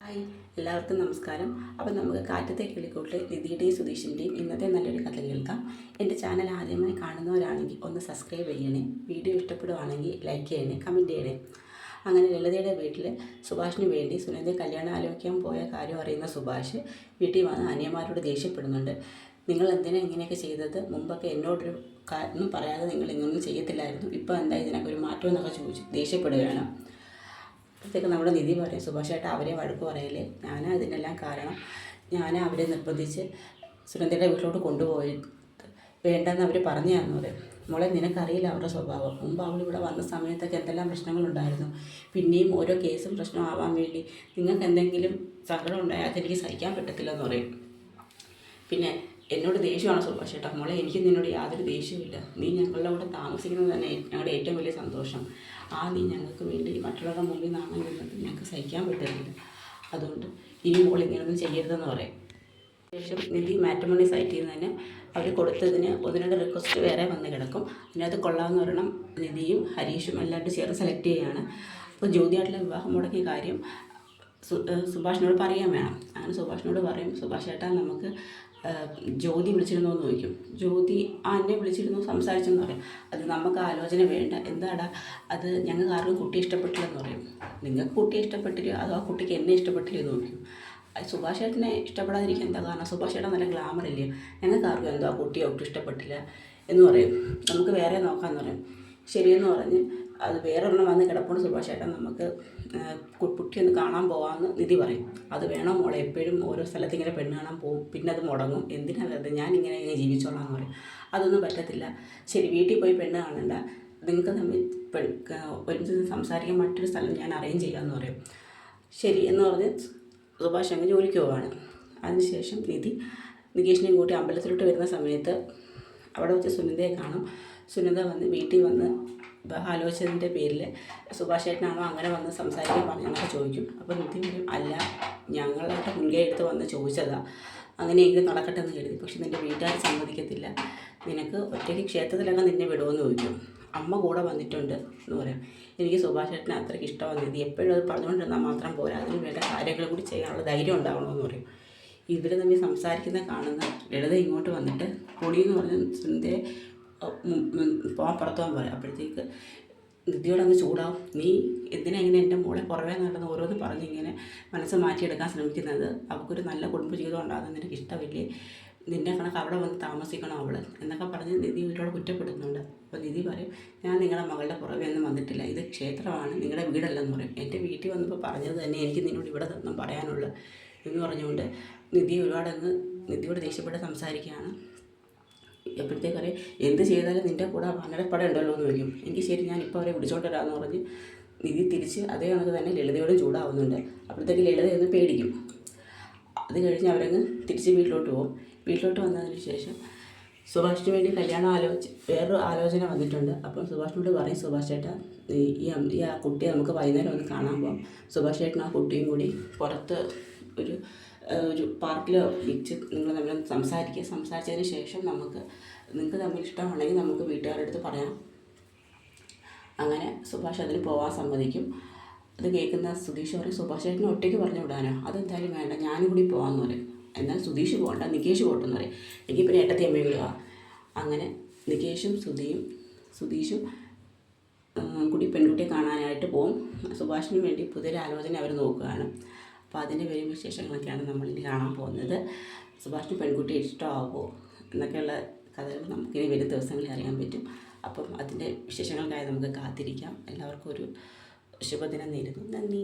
Hi, എല്ലാവർക്കും നമസ്കാരം. അപ്പം നമുക്ക് കാറ്റത്തെ കിളിക്കൂട്ടിൽ നിധിയുടെയും സുധീഷിൻ്റെയും ഇന്നത്തെ നല്ലൊരു കഥ കേൾക്കാം. എൻ്റെ ചാനൽ ആദ്യമായി കാണുന്നവരാണെങ്കിൽ ഒന്ന് സബ്സ്ക്രൈബ് ചെയ്യണേ. വീഡിയോ ഇഷ്ടപ്പെടുവാണെങ്കിൽ ലൈക്ക് ചെയ്യണേ, കമൻറ്റ് ചെയ്യണേ. അങ്ങനെ ലളിതയുടെ വീട്ടിൽ സുഭാഷിന് വേണ്ടി സുനന്ദയെ കല്യാണം ആലോചിക്കാൻ പോയ കാര്യം അറിയുന്ന സുഭാഷ് വീട്ടിൽ വന്ന് അനിയന്മാരോട് ദേഷ്യപ്പെടുന്നുണ്ട്. നിങ്ങൾ എന്തിനാ ഇങ്ങനെയൊക്കെ ചെയ്തത്? മുമ്പൊക്കെ എന്നോടൊരു ഒന്നും പറയാതെ നിങ്ങൾ ഇങ്ങനൊന്നും ചെയ്യത്തില്ലായിരുന്നു. ഇപ്പോൾ എന്താ ഇതിനൊക്കെ ഒരു മാറ്റം എന്നൊക്കെ ചോദിച്ചു ദേഷ്യപ്പെടുകയാണ്. അപ്പോഴത്തേക്ക് നമ്മുടെ നിധി പറയും, സുഭാഷേട്ട അവരെ വഴക്ക് പറയല്ലേ, ഞാനാ ഇതിനെല്ലാം കാരണം. ഞാൻ അവരെ നിർബന്ധിച്ച് സുനന്ദയുടെ വീട്ടിലോട്ട് കൊണ്ടുപോയി വേണ്ടെന്ന് അവർ പറഞ്ഞു തന്നു. പറയും, മോളെ നിനക്കറിയില്ല അവരുടെ സ്വഭാവം. മുമ്പ് അവളിവിടെ വന്ന സമയത്തൊക്കെ എന്തെല്ലാം പ്രശ്നങ്ങളുണ്ടായിരുന്നു. പിന്നെയും ഓരോ കേസും പ്രശ്നമാവാൻ വേണ്ടി നിങ്ങൾക്ക് എന്തെങ്കിലും സങ്കടം ഉണ്ടായാൽ അതെനിക്ക് സഹിക്കാൻ പറ്റത്തില്ലെന്ന് പറയും. പിന്നെ എന്നോട് ദേഷ്യമാണ് സുഭാഷേട്ടാ. മോളെ എനിക്ക് നിന്നോട് യാതൊരു ദേഷ്യമില്ല. നീ ഞങ്ങളുടെ കൂടെ താമസിക്കുന്നത് തന്നെ ഞങ്ങളുടെ ഏറ്റവും വലിയ സന്തോഷം. നീ ഞങ്ങൾക്ക് വേണ്ടി മറ്റുള്ളവരുടെ മുമ്പിൽ നാണം നിന്നത് ഞങ്ങൾക്ക് സഹിക്കാൻ പറ്റുന്നില്ല. അതുകൊണ്ട് ഇനി മോൾ ഇങ്ങനെയൊന്നും ചെയ്യരുതെന്ന് പറയും. ശേഷം നിധി മാട്രിമോണി സൈറ്റിൽ നിന്ന് തന്നെ അവർ കൊടുത്തതിന് ഒന്ന് രണ്ട് റിക്വസ്റ്റ് വേറെ വന്ന് കിടക്കും. അതിനകത്ത് കൊള്ളാമെന്ന് പറയണം നിധിയും ഹരീഷും എല്ലാവരും ചേർന്ന് സെലക്ട് ചെയ്യുകയാണ്. അപ്പോൾ ജ്യോതിയായിട്ടുള്ള വിവാഹം മുടക്കിയ കാര്യം സുഭാഷിനോട് പറയാൻ വേണം. അങ്ങനെ സുഭാഷിനോട് പറയും, സുഭാഷ് ഏട്ടാ നമുക്ക് ജ്യോതി വിളിച്ചിരുന്നോ എന്ന് ചോദിക്കും. ജ്യോതി എന്നെ വിളിച്ചിരുന്നു, സംസാരിച്ചെന്ന് പറയും. അത് നമുക്ക് ആലോചന വേണ്ട. എന്താടാ അത് ഞങ്ങൾക്ക് ആർക്കും കുട്ടിയെ ഇഷ്ടപ്പെട്ടില്ലെന്ന് പറയും. നിങ്ങൾക്ക് കുട്ടിയെ ഇഷ്ടപ്പെട്ടില്ല അതോ ആ കുട്ടിക്ക് എന്നെ ഇഷ്ടപ്പെട്ടില്ല എന്ന് ചോദിക്കും. അത് സുഭാഷ് ഏട്ടനെ ഇഷ്ടപ്പെടാതിരിക്കാൻ എന്താ കാരണം? സുഭാഷ് ഏട്ടൻ നല്ല ഗ്ലാമറില്ലേ, ഞങ്ങൾക്ക് ആർക്കും എന്തോ ആ കുട്ടിയെ ഒട്ടും ഇഷ്ടപ്പെട്ടില്ല എന്ന് പറയും. നമുക്ക് വേറെ നോക്കാമെന്ന് പറയും. ശരിയെന്ന് പറഞ്ഞ് അത് വേറൊരെണ്ണം വന്ന് കിടപ്പുണ്ട് സുഭാഷ് ഏട്ടൻ, നമുക്ക് കുട്ടി ഒന്ന് കാണാൻ പോകാമെന്ന് നിധി പറയും. അത് വേണോ മോളെ, എപ്പോഴും ഓരോ സ്ഥലത്ത് ഇങ്ങനെ പെണ്ണ് കാണാൻ പോകും, പിന്നെ അത് മുടങ്ങും, എന്തിനാ വെറുതെ ഞാൻ ഇങ്ങനെ ജീവിച്ചോളാം എന്ന് പറയും. അതൊന്നും പറ്റത്തില്ല. ശരി, വീട്ടിൽ പോയി പെണ്ണ് കാണണ്ട, നിങ്ങൾക്ക് തമ്മിൽ ഒരുമിച്ച് സംസാരിക്കാൻ മറ്റൊരു സ്ഥലം ഞാൻ അറേഞ്ച് ചെയ്യാമെന്ന് പറയും. ശരി എന്ന് പറഞ്ഞ് സുഭാഷ് അങ്ങ് ജോലിക്ക് പോവാണ്. അതിനുശേഷം നികേഷിനെയും കൂട്ടി അമ്പലത്തിലോട്ട് വരുന്ന സമയത്ത് അവിടെ വെച്ച് സുനന്ദയെ കാണും. സുനന്ദ വന്ന് വീട്ടിൽ വന്ന് ആലോചിച്ചതിൻ്റെ പേരിൽ സുഭാഷ് ഏട്ടനാണോ അങ്ങനെ വന്ന് സംസാരിക്കാൻ പറഞ്ഞെന്നൊക്കെ ചോദിക്കും. അപ്പോൾ നിധി പറയും, അല്ല ഞങ്ങളായിട്ട് മുൻകൈ എടുത്ത് വന്ന് ചോദിച്ചതാണ്, അങ്ങനെയെങ്കിലും നടക്കട്ടെ എന്ന് കരുതി. പക്ഷെ നിൻ്റെ വീട്ടുകാർ സമ്മതിക്കത്തില്ല, നിനക്ക് ഒറ്റയ്ക്ക് ക്ഷേത്രത്തിലൊക്കെ നിന്നെ വിടുമെന്ന് ചോദിക്കും. അമ്മ കൂടെ വന്നിട്ടുണ്ട് എന്ന് പറയാം. എനിക്ക് സുഭാഷ് ഏട്ടനെ അത്രയ്ക്ക് ഇഷ്ടമാണ് നിധി, എപ്പോഴും അത് പറഞ്ഞുകൊണ്ടിരുന്നാൽ മാത്രം പോരാ, അതിന് വേണ്ട കാര്യങ്ങൾ കൂടി ചെയ്യാനുള്ള ധൈര്യം ഉണ്ടാവണമെന്ന് പറയും. ഇവർ തമ്മിൽ സംസാരിക്കുന്ന കാണുന്ന ലളിത ഇങ്ങോട്ട് വന്നിട്ട് പൊടിയെന്ന് പറഞ്ഞ് സുനന്ദയെ പോകാൻ പുറത്തു പോകാൻ പറയും. അപ്പോഴത്തേക്ക് നിധിയോട് അങ്ങ് ചൂടാവും. നീ എന്തിനാ ഇങ്ങനെ എൻ്റെ മോളെ പുറമേ നടന്ന് ഓരോന്ന് പറഞ്ഞിങ്ങനെ മനസ്സ് മാറ്റിയെടുക്കാൻ ശ്രമിക്കുന്നത്? അവൾക്കൊരു നല്ല കുടുംബജീവിതം ഉണ്ടാകുന്നത് നിനക്ക് ഇഷ്ടമില്ലേ? നിൻ്റെ കണക്ക് അവിടെ വന്ന് താമസിക്കണം അവൾ എന്നൊക്കെ പറഞ്ഞ് നിധി ഒരുപാട് കുറ്റപ്പെടുന്നുണ്ട്. അപ്പോൾ നിധി പറയും, ഞാൻ നിങ്ങളുടെ മകളുടെ പുറമേ ഒന്നും വന്നിട്ടില്ല, ഇത് ക്ഷേത്രമാണ്, നിങ്ങളുടെ വീടല്ലെന്ന് പറയും. എൻ്റെ വീട്ടിൽ വന്നപ്പോൾ പറഞ്ഞത് തന്നെ എനിക്ക് നിന്നോട് ഇവിടെ നിന്നും പറയാനുള്ളൂ എന്ന് പറഞ്ഞുകൊണ്ട് നിധിയോട് ദേഷ്യപ്പെട്ട് സംസാരിക്കുകയാണ്. എപ്പോഴത്തേക്കറിയാം എന്ത് ചെയ്താലും നിൻ്റെ കൂടെ മണ്ണടപ്പട ഉണ്ടല്ലോ എന്ന് ചോദിക്കും. എങ്കിൽ ശരി, ഞാൻ ഇപ്പോൾ അവരെ വിളിച്ചോണ്ട് വരാമെന്ന് പറഞ്ഞ് നിധി തിരിച്ച് അതേ കണക്ക് തന്നെ ലളിതയോടും ചൂടാവുന്നുണ്ട്. അപ്പോഴത്തേക്ക് ലളിത ഒന്ന് പേടിക്കും. അത് കഴിഞ്ഞ് അവരങ്ങ് തിരിച്ച് വീട്ടിലോട്ട് പോകും. വീട്ടിലോട്ട് വന്നതിന് ശേഷം സുഭാഷിന് വേണ്ടി കല്യാണം വേറൊരു ആലോചന വന്നിട്ടുണ്ട്. അപ്പം സുഭാഷിനോട് പറയും, സുഭാഷ് ചേട്ടാ ഈ ആ കുട്ടിയെ നമുക്ക് വൈകുന്നേരം ഒന്ന് കാണാൻ പോകാം. സുഭാഷ് ചേട്ടൻ ആ കുട്ടിയും കൂടി പുറത്ത് ഒരു പാർക്കിലോ വെച്ച് നിങ്ങൾ തമ്മിൽ സംസാരിച്ചതിന് ശേഷം നിങ്ങൾക്ക് തമ്മിൽ ഇഷ്ടമാണെങ്കിൽ നമുക്ക് വീട്ടുകാരുടെ അടുത്ത് പറയാം. അങ്ങനെ സുഭാഷ് അതിന് പോകാൻ സമ്മതിക്കും. അത് കേൾക്കുന്ന സുധീഷ് പറയും, സുഭാഷ് ചേട്ടനെ ഒറ്റയ്ക്ക് പറഞ്ഞു വിടാനോ? അതെന്തായാലും വേണ്ട, ഞാനും കൂടി പോകാമെന്ന് പറയും. എന്നാൽ സുധീഷ് പോകണ്ട, നികേഷ് പോട്ടെന്ന് പറയും. എനിക്ക് പിന്നെ ഏട്ടത്തി അമ്മയും വിടുക. അങ്ങനെ നികേഷും സുധീഷും കൂടി പെൺകുട്ടിയെ കാണാനായിട്ട് പോകും. സുഭാഷിന് വേണ്ടി പുതിയൊരു ആലോചന അവർ നോക്കുകയാണ്. അപ്പോൾ അതിൻ്റെ വരും വിശേഷങ്ങളൊക്കെയാണ് നമ്മളിനി കാണാൻ പോകുന്നത്. സുഭാഷിന് പെൺകുട്ടിയെ ഇഷ്ടമാകുമോ എന്നൊക്കെയുള്ള കഥകൾ നമുക്കിനി വരും ദിവസങ്ങളിൽ അറിയാൻ പറ്റും. അപ്പം അതിൻ്റെ വിശേഷങ്ങൾക്കായി നമുക്ക് കാത്തിരിക്കാം. എല്ലാവർക്കും ഒരു ശുഭദിനം നേരുന്നു. നന്ദി.